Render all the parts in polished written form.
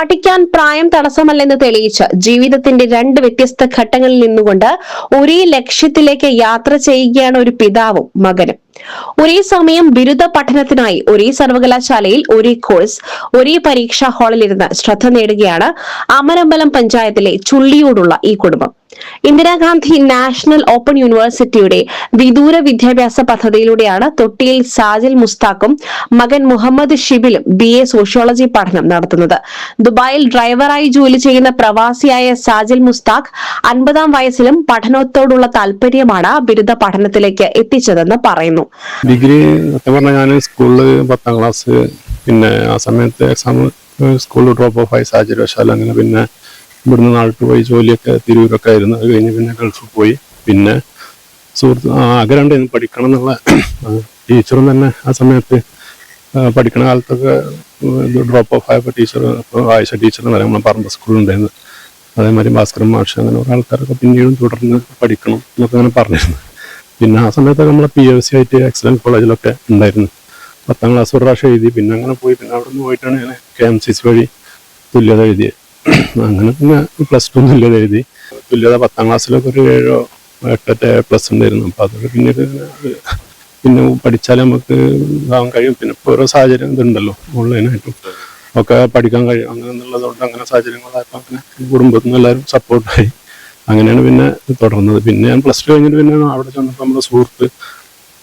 പഠിക്കാൻ പ്രായം തടസ്സമല്ലെന്ന് തെളിയിച്ച് ജീവിതത്തിന്റെ രണ്ട് വ്യത്യസ്ത ഘട്ടങ്ങളിൽ നിന്നുകൊണ്ട് ഒരേ ലക്ഷ്യത്തിലേക്ക് യാത്ര ചെയ്യുകയാണ് ഒരു പിതാവും മകനും. ഒരേ സമയം ബിരുദ പഠനത്തിനായി ഒരേ സർവകലാശാലയിൽ ഒരേ കോഴ്സ് ഒരേ പരീക്ഷാ ഹാളിലിരുന്ന് ശ്രദ്ധ നേടുകയാണ് അമരമ്പലം പഞ്ചായത്തിലെ ചുള്ളിയോടുള്ള ഈ കുടുംബം. ഇന്ദിരാഗാന്ധി നാഷണൽ ഓപ്പൺ യൂണിവേഴ്സിറ്റിയുടെ വിദൂര വിദ്യാഭ്യാസ പദ്ധതിയിലൂടെയാണ് തൊട്ടിയിൽ സാജിൽ മുസ്താഖും മകൻ മുഹമ്മദ് ഷിബിലും BA സോഷ്യോളജി പഠനം നടത്തുന്നത്. ദുബായിൽ ഡ്രൈവറായി ജോലി ചെയ്യുന്ന പ്രവാസിയായ സാജിൽ മുസ്താഖ് 50-ാം വയസ്സിലും പഠനത്തോടുള്ള താല്പര്യമാണ് ബിരുദ പഠനത്തിലേക്ക് എത്തിച്ചതെന്ന് പറയുന്നു. ഡിഗ്രി ഞാൻ സ്കൂളിൽ 10ാം ക്ലാസ്, പിന്നെ ആ സമയത്ത് എക്സാം സ്കൂളിൽ ഡ്രോപ്പ് ഓഫ് ആയി സാഹചര്യവശാൽ അങ്ങനെ പിന്നെ ഇവിടുന്ന് നാട്ടിൽ പോയി ജോലിയൊക്കെ തിരൂരൊക്കെ ആയിരുന്നു. അത് കഴിഞ്ഞ് പിന്നെ ഗൾഫിൽ പോയി. പിന്നെ ആഗ്രഹമുണ്ടായിരുന്നു പഠിക്കണം എന്നുള്ള. ടീച്ചറും തന്നെ ആ സമയത്ത് പഠിക്കണ കാലത്തൊക്കെ ഡ്രോപ്പ് ഓഫ് ആയപ്പോൾ ടീച്ചർ, ആയിഷ ടീച്ചർ എന്ന് പറയാം, നമ്മളെ പറമ്പ് സ്കൂളുണ്ടായിരുന്നു. അതേമാതിരി ഭാസ്കരൻ മാഷ്, അങ്ങനെ കുറേ ആൾക്കാരൊക്കെ പിന്നീടും തുടർന്ന് പഠിക്കണം എന്നൊക്കെ അങ്ങനെ പറഞ്ഞിരുന്നു. പിന്നെ ആ സമയത്തൊക്കെ നമ്മളെ PUC ആയിട്ട് എക്സലൻസ് കോളേജിലൊക്കെ ഉണ്ടായിരുന്നു. 10ാം ക്ലാസ് ഒരു പ്രാവശ്യം എഴുതി. പിന്നെ അങ്ങനെ പോയി. പിന്നെ അവിടെ നിന്ന് പോയിട്ടാണ് ഞാൻ KMCC വഴി തുല്യത എഴുതിയത്. അങ്ങനെ പിന്നെ +2 തുല്യത എഴുതി. തുല്യത 10ാം ക്ലാസ്സിലൊക്കെ ഒരു 7-8 ഉണ്ടായിരുന്നു. അപ്പോൾ അതൊക്കെ പിന്നെ പഠിച്ചാൽ നമുക്ക് ഇതാവാൻ കഴിയും. പിന്നെ ഇപ്പോൾ ഓരോ സാഹചര്യം ഇതുണ്ടല്ലോ, ഓൺലൈനായിട്ടും ഒക്കെ പഠിക്കാൻ കഴിയും. അങ്ങനെ എന്നുള്ളതുകൊണ്ട് അങ്ങനെ സാഹചര്യങ്ങളായപ്പോൾ അങ്ങനെ കുടുംബത്തിൽ നിന്ന് എല്ലാവരും സപ്പോർട്ടായി. അങ്ങനെയാണ് പിന്നെ തുടർന്നത്. പിന്നെ ഞാൻ +2 കഴിഞ്ഞിട്ട് പിന്നെ അവിടെ ചെന്നപ്പോൾ നമ്മുടെ സുഹൃത്ത്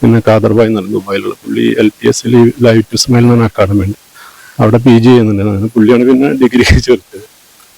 പിന്നെ ഖാദർബായി എന്ന് പറഞ്ഞ ദുബായിലുള്ള പുള്ളി LTS ലൈവ് ടു സ്മൈൽ എന്ന് പറഞ്ഞ അക്കാഡമി ഉണ്ട്, അവിടെ PG ചെയ്യുന്നുണ്ട്. അങ്ങനെ പുള്ളിയാണ് പിന്നെ ഡിഗ്രി ചേർത്തത്.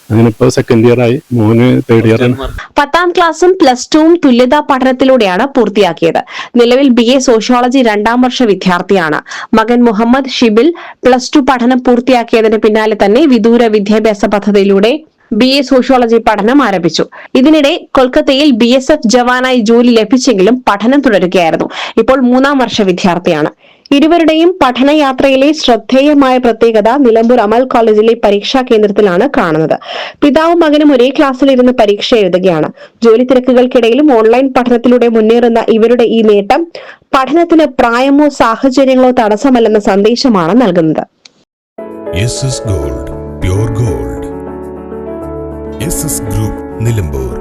അങ്ങനെ ഇപ്പോൾ 2nd ഇയർ ആയി, മോന് 3rd ഇയർ ആണ്. 10ാം ക്ലാസും +2ഉം തുല്യതാ പഠനത്തിലൂടെയാണ് പൂർത്തിയാക്കിയത്. നിലവിൽ BA സോഷ്യോളജി 2ാം വർഷ വിദ്യാർത്ഥിയാണ്. മകൻ മുഹമ്മദ് ഷിബിൽ +2 പഠനം പൂർത്തിയാക്കിയതിന് പിന്നാലെ തന്നെ വിദൂര വിദ്യാഭ്യാസ പദ്ധതിയിലൂടെ BA സോഷ്യോളജി പഠനം ആരംഭിച്ചു. ഇതിനിടെ കൊൽക്കത്തയിൽ BSF ജവാനായി ജോലി ലഭിച്ചെങ്കിലും പഠനം തുടരുകയായിരുന്നു. ഇപ്പോൾ 3ാം വർഷ വിദ്യാർത്ഥിയാണ്. ഇരുവരുടെയും പഠനയാത്രയിലെ ശ്രദ്ധേയമായ പ്രത്യേകത നിലമ്പൂർ അമൽ കോളേജിലെ പരീക്ഷാ കേന്ദ്രത്തിലാണ് കാണുന്നത്. പിതാവും മകനും ഒരേ ക്ലാസ്സിലിരുന്ന് പരീക്ഷ എഴുതുകയാണ്. ജോലി തിരക്കുകൾക്കിടയിലും ഓൺലൈൻ പഠനത്തിലൂടെ മുന്നേറുന്ന ഇവരുടെ ഈ നേട്ടം പഠനത്തിന് പ്രായമോ സാഹചര്യങ്ങളോ തടസ്സമല്ലെന്ന സന്ദേശമാണ് നൽകുന്നത്. SS Gold, pure gold. SS Group, Nilambur.